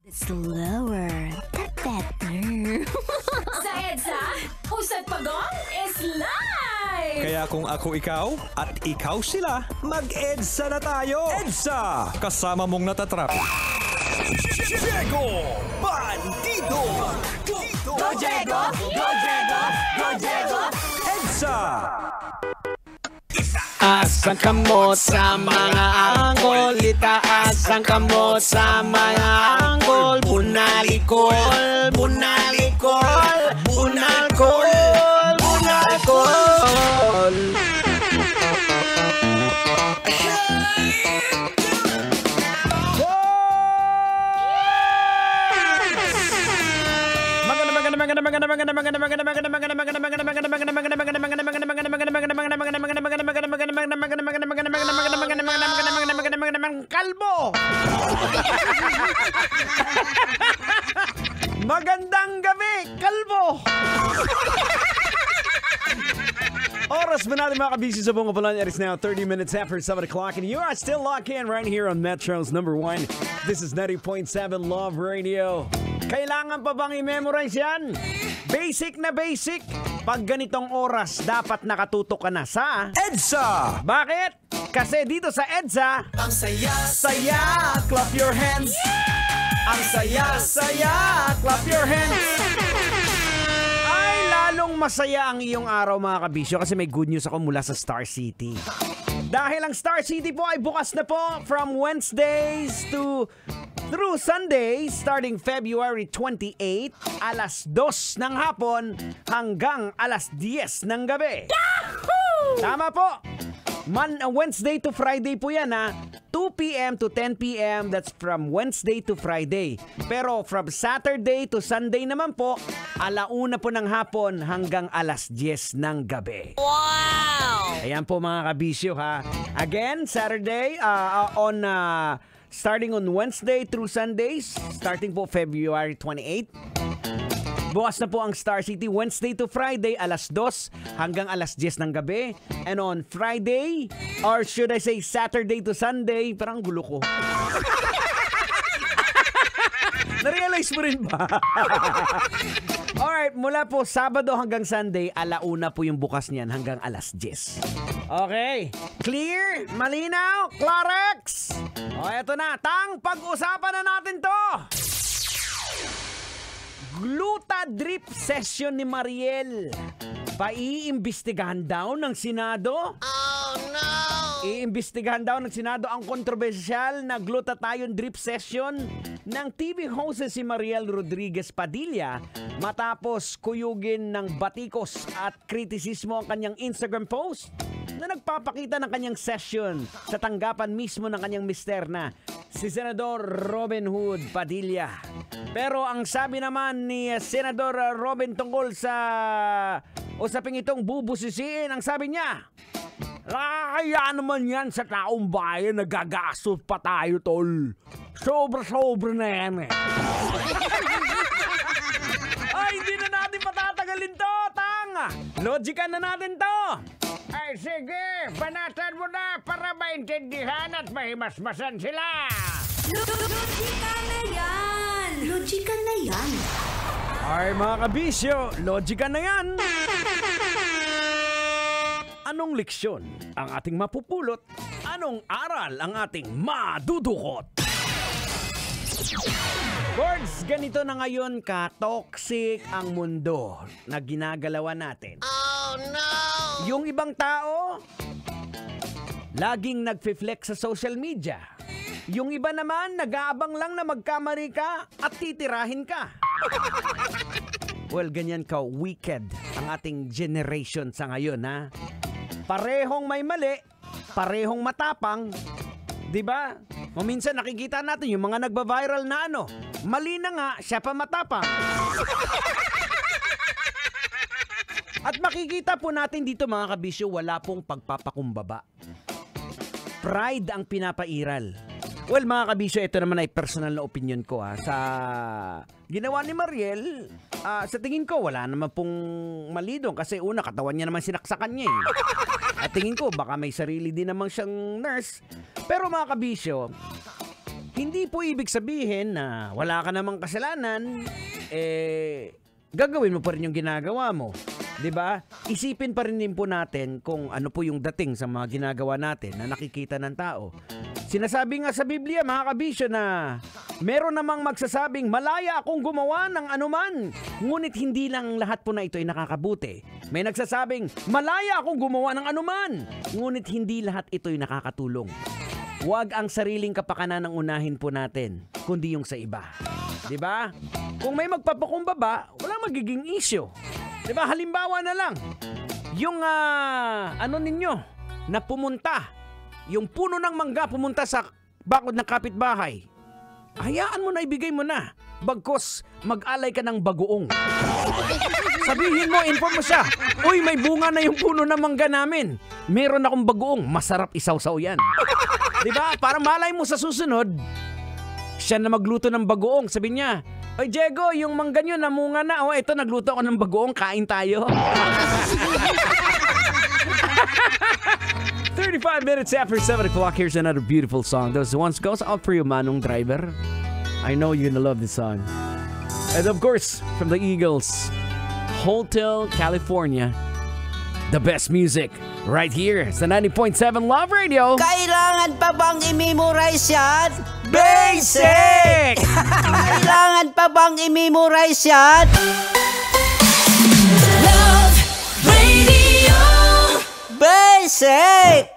Slower, the better. Sa EDSA, Usad Pagong is live! Kaya kung ako ikaw at ikaw sila, mag-EDSA na tayo! EDSA! Kasama mong natatrapik. Diego Bandido! Go Diego! Go Diego! Go Diego! EDSA! Asang kamot sa mga anggol, itaas ang kamot sa mga anggol. Bunalikol, bunalikol, bunalkol, bunalkol. Kalbo! Magandang gabi, Kalbo! Oras mo natin mga kabisi sa buong kapalan. It is now 30 minutes after 7 o'clock and you are still locked in right here on Metro's #1. This is 90.7 Love Radio. Kailangan pa bang i-memorize yan? Basic na basic. Pag ganitong oras, dapat nakatutok ka na sa EDSA! Bakit? Kasi dito sa EDSA, ang saya-saya, clap your hands. Ang saya-saya, clap your hands. Ay, lalong masaya ang iyong araw mga kabisyo kasi may good news ako mula sa Star City. Dahil ang Star City po ay bukas na po from Wednesdays through Sunday, starting February 28, alas 2 ng hapon hanggang alas 10 ng gabi. Yahoo! Tama po. Wednesday to Friday po yan ha. 2 p.m. to 10 p.m. That's from Wednesday to Friday. Pero from Saturday to Sunday naman po, alauna po ng hapon hanggang alas 10 ng gabi. Wow! Ayan po mga kabisyo ha. Again, Saturday starting on Wednesday through Sundays, starting po February 28. Bukas na po ang Star City Wednesday to Friday, alas 2 hanggang alas 10 ng gabi. And on Friday, or should I say Saturday to Sunday, parang gulo ko. Na-realize mo rin ba? Alright, mula po Sabado hanggang Sunday, alauna po yung bukas niyan hanggang alas 10. Okay, clear? Malinaw? Clarex? O, eto na. Pag-usapan na natin to. Gluta drip session ni Mariel. Paiimbestigahan daw ng Senado? Oh no! Iimbestigahan daw ng Senado ang kontrobersyal na glutathione drip session ng TV host si Mariel Rodriguez Padilla matapos kuyugin ng batikos at kritisismo ang kanyang Instagram post na nagpapakita ng kanyang session sa tanggapan mismo ng kanyang mister na si Senador Robin Hood Padilla. Pero ang sabi naman ni Senador Robin tungkol sa usaping itong bubusisiin, ang sabi niya, kaya naman yan sa taong bayan, nagagastos pa tayo, tol. Sobra-sobra na yan eh. Ay, hindi na natin patatagalin to, tang. Logican na natin to. Ay, sige, banatan mo na para maintindihan at mahimasmasan sila. Logika na yan! Logika na yan! Ay, mga kabisyo, logican na yan. Anong leksyon ang ating mapupulot? Anong aral ang ating madudukot? Birds, ganito na ngayon ka-toxic ang mundo na ginagalawan natin. Oh no! Yung ibang tao, laging nagfi-flex sa social media. Yung iba naman, nag-aabang lang na magkamali ka at titirahin ka. Well, ganyan ka wicked ang ating generation sa ngayon, ha? Parehong may mali, parehong matapang, di ba? Minsan nakikita natin yung mga nagba-viral na mali na nga, siya pa matapang. At makikita po natin dito mga kabisyo, wala pong pagpapakumbaba. Pride ang pinapairal. Well, mga kabisyo, ito naman ay personal na opinion ko sa ginawa ni Mariel. Sa tingin ko, wala naman pong mali doon kasi una, katawan niya naman sinaksakan niya eh. At tingin ko, baka may sarili din naman siyang nurse. Pero mga kabisyo, hindi po ibig sabihin na wala ka namang kasalanan, gagawin mo pa rin yung ginagawa mo. 'Di ba? Isipin pa rin din po natin kung ano po yung dating sa mga ginagawa natin na nakikita ng tao. Sinasabi nga sa Biblia, mga kabisyo, na meron namang magsasabing malaya akong gumawa ng anuman, ngunit hindi lang lahat po na ito ay nakakabuti. May nagsasabing malaya akong gumawa ng anuman, ngunit hindi lahat ito ay nakakatulong. Huwag ang sariling kapakanan ang unahin po natin, kundi yung sa iba. 'Di ba? Kung may magpapakumbaba, walang magiging issue. 'Di ba? Halimbawa na lang, yung ano ninyo na pumunta, yung puno ng mangga pumunta sa bakod ng kapitbahay. Hayaan mo na, ibigay mo na. Bagkos mag-alay ka ng bagoong. Sabihin mo, inform mo siya. Uy, may bunga na yung puno ng mangga namin. Meron akong bagoong, masarap isawsaw yan. 'Di ba? Para malay mo sa susunod, siya na magluto ng bagoong. Sabi niya, oy Diego, yung mangga nyo namunga na. Oh, ito, nagluto ako ng bagoong, kain tayo. 35 minutes after 7 o'clock, here's another beautiful song. Those ones goes out for you, Manong Driver. I know you're gonna love this song. And of course, from the Eagles, Hotel California. The best music right here sa 90.7 Love Radio. Kailangan pa bang i-memorize yan? Basic! Kailangan pa bang i-memorize yan? Love Radio. Basic!